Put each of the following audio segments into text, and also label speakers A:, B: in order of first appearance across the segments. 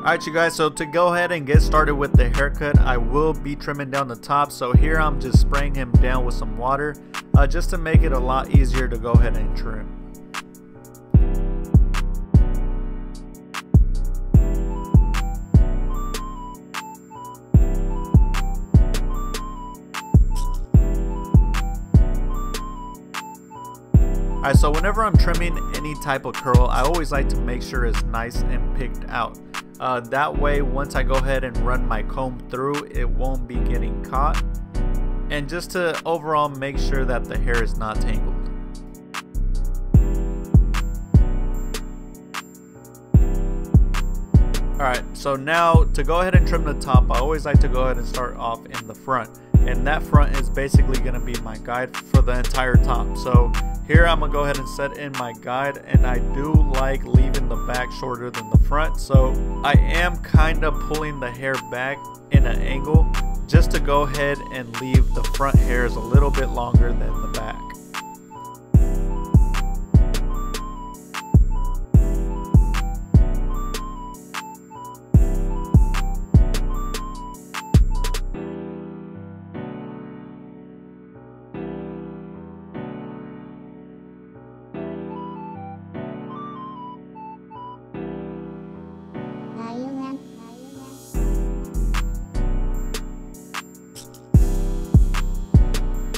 A: Alright you guys, so to go ahead and get started with the haircut, I will be trimming down the top. So here I'm just spraying him down with some water just to make it a lot easier to go ahead and trim. Alright, so whenever I'm trimming any type of curl, I always like to make sure it's nice and picked out. That way, once I go ahead and run my comb through, it won't be getting caught. And just to overall make sure that the hair is not tangled. Alright, so now to go ahead and trim the top, I always like to go ahead and start off in the front. And that front is basically going to be my guide for the entire top. So here I'm going to go ahead and set in my guide, and I do like leaving the back shorter than the front. So I am kind of pulling the hair back in an angle just to go ahead and leave the front hairs a little bit longer than the back.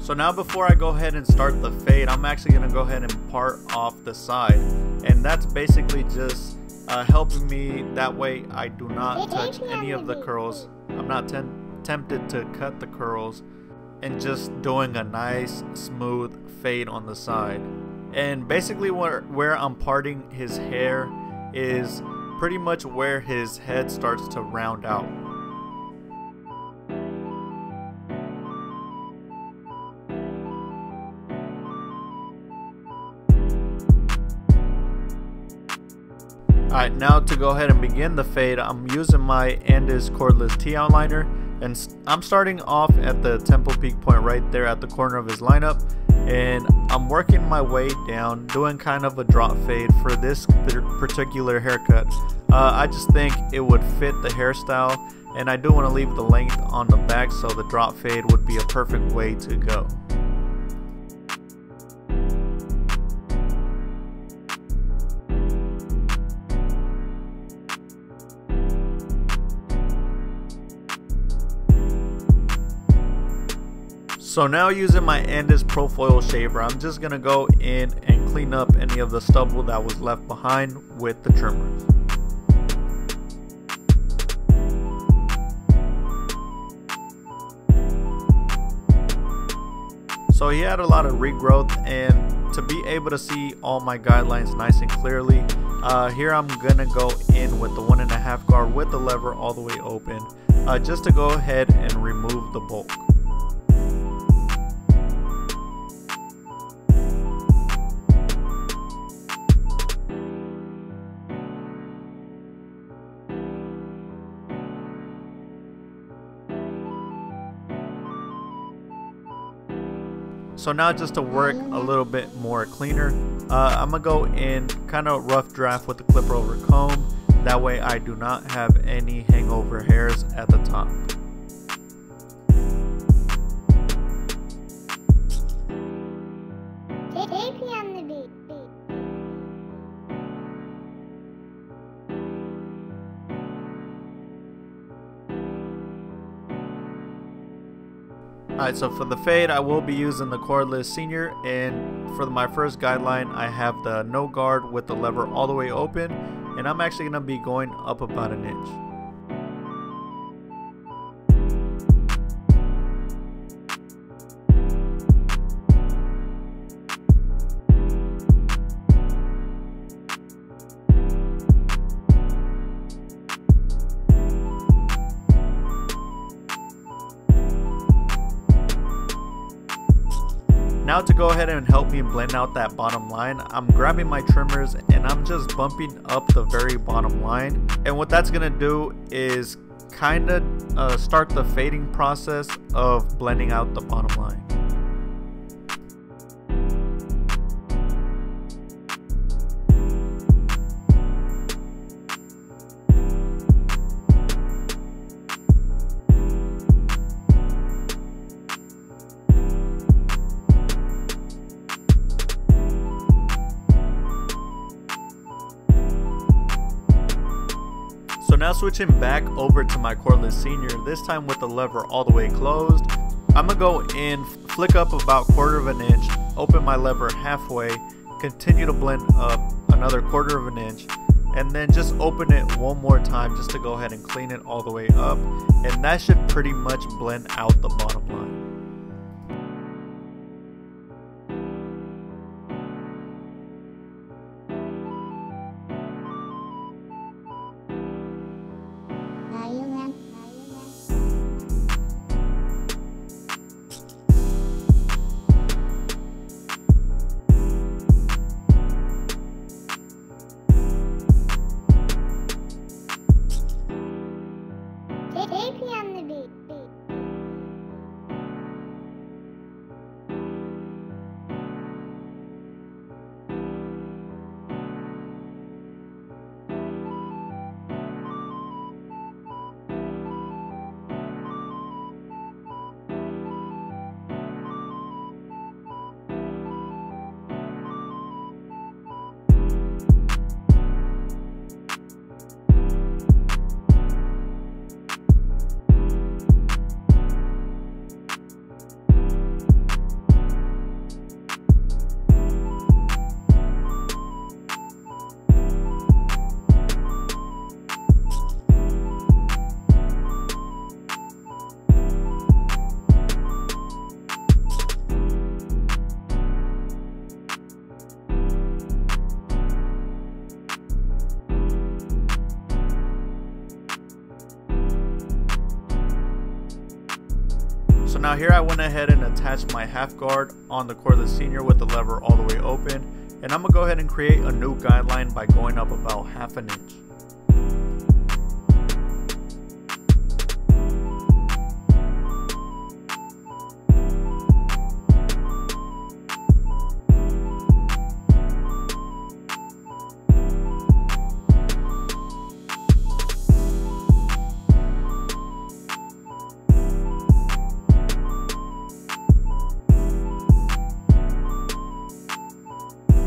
A: So now before I go ahead and start the fade, I'm actually going to go ahead and part off the side. And that's basically just helping me, that way I do not touch any of the curls. I'm not tempted to cut the curls, and just doing a nice smooth fade on the side. And basically where I'm parting his hair is pretty much where his head starts to round out. Alright, now to go ahead and begin the fade, I'm using my Cleanest cordless T-out liner, and I'm starting off at the temple peak point right there at the corner of his lineup, and I'm working my way down, doing kind of a drop fade for this particular haircut. I just think it would fit the hairstyle, and I do want to leave the length on the back, so the drop fade would be a perfect way to go. So now using my Cleanest Pro Foil shaver, I'm just going to go in and clean up any of the stubble that was left behind with the trimmers. So he had a lot of regrowth, and to be able to see all my guidelines nice and clearly, here I'm going to go in with the 1.5 guard with the lever all the way open, just to go ahead and remove the bulk. So now just to work a little bit more cleaner, I'm going to go in kind of rough draft with the clipper over comb. That way I do not have any hangover hairs at the top. Alright, so for the fade, I will be using the cordless senior, and for my first guideline, I have the no guard with the lever all the way open, and I'm actually going to be going up about 1 inch. Now to go ahead and help me blend out that bottom line, I'm grabbing my trimmers and I'm just bumping up the very bottom line. And what that's going to do is kind of start the fading process of blending out the bottom line. switching back over to my cordless senior, this time with the lever all the way closed. I'm gonna go in, flick up about 1/4 of an inch, open my lever halfway, continue to blend up another 1/4 of an inch, and then just open it one more time just to go ahead and clean it all the way up, and that should pretty much blend out the bottom line. So now here I went ahead and attached my half guard on the cordless senior with the lever all the way open, and I'm gonna go ahead and create a new guideline by going up about 1/2 an inch.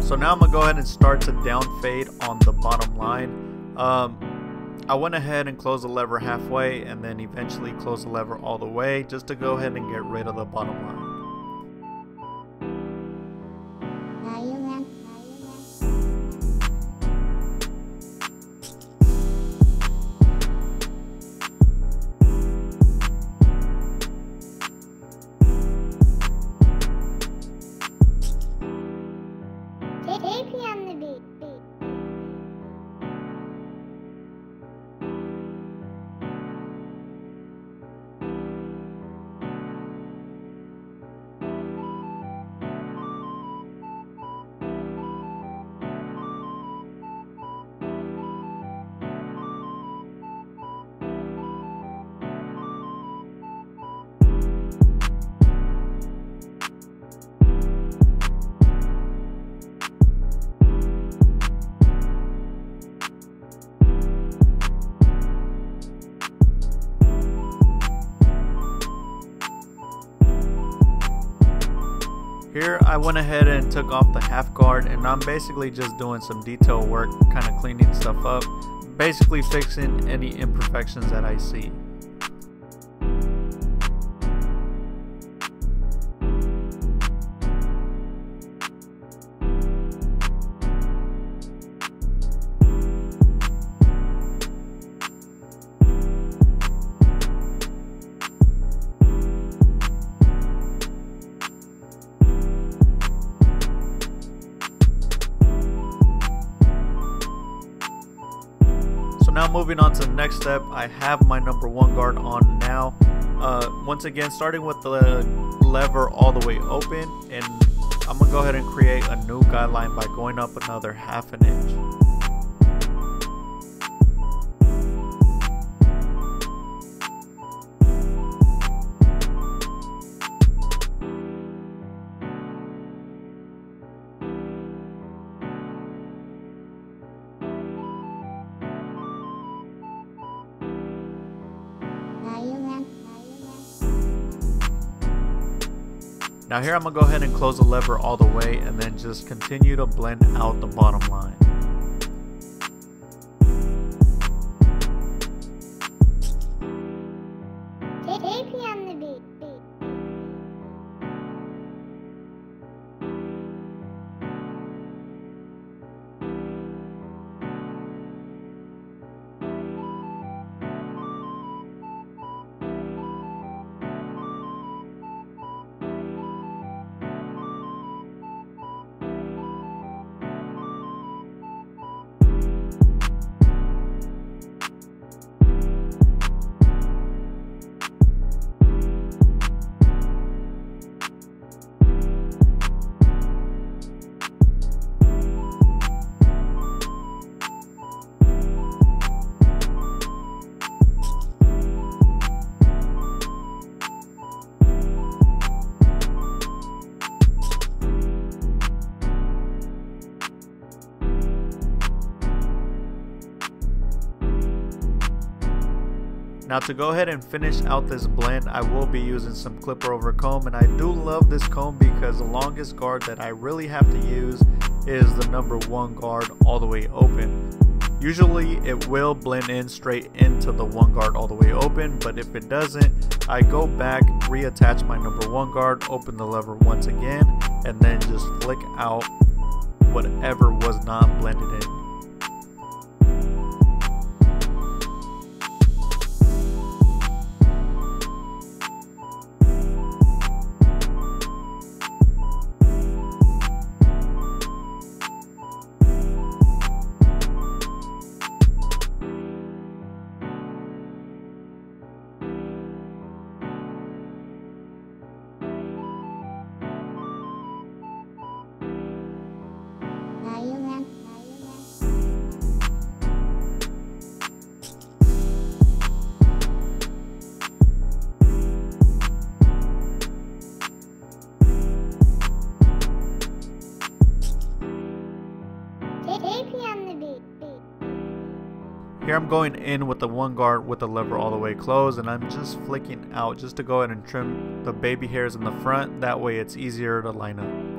A: So now I'm gonna go ahead and start to down fade on the bottom line. I went ahead and closed the lever halfway and then eventually closed the lever all the way just to go ahead and get rid of the bottom line. Here I went ahead and took off the half guard, and I'm basically just doing some detail work, kind of cleaning stuff up, basically fixing any imperfections that I see. So now moving on to the next step, I have my number 1 guard on now. Once again, starting with the lever all the way open, and I'm gonna go ahead and create a new guideline by going up another 1/2 an inch. Now here I'm going to go ahead and close the lever all the way and then just continue to blend out the bottom line.
B: Tapey on the beat.
A: Now to go ahead and finish out this blend, I will be using some clipper over comb, and I do love this comb because the longest guard that I really have to use is the number 1 guard all the way open. Usually it will blend in straight into the 1 guard all the way open, but if it doesn't, I go back, reattach my number 1 guard, open the lever once again, and then just flick out whatever was not blended in. Here I'm going in with the 1 guard with the lever all the way closed, and I'm just flicking out just to go ahead and trim the baby hairs in the front. That way it's easier to line up.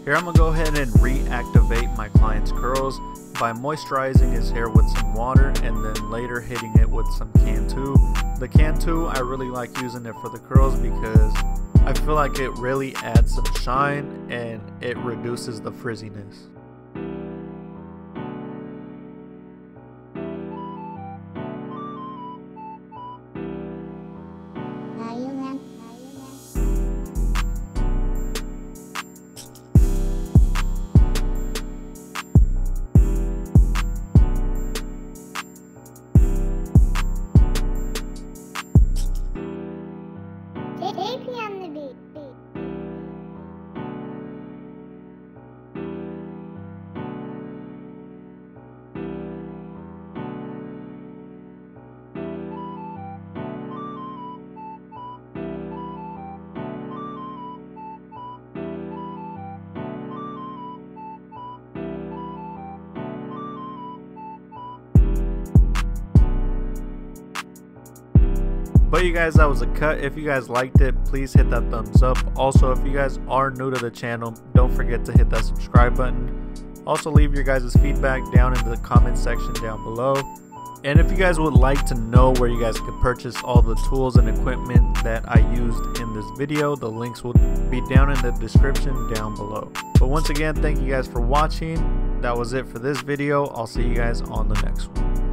A: Here I'm going to go ahead and reactivate my client's curls by moisturizing his hair with some water and then later hitting it with some Cantu. The Cantu, I really like using it for the curls because I feel like it really adds some shine and it reduces the frizziness. But you guys, that was a cut. If you guys liked it, please hit that thumbs up. Also, if you guys are new to the channel, don't forget to hit that subscribe button. Also, leave your guys' feedback down in the comment section down below. And if you guys would like to know where you guys could purchase all the tools and equipment that I used in this video, the links will be down in the description down below. But once again, thank you guys for watching. That was it for this video. I'll see you guys on the next one.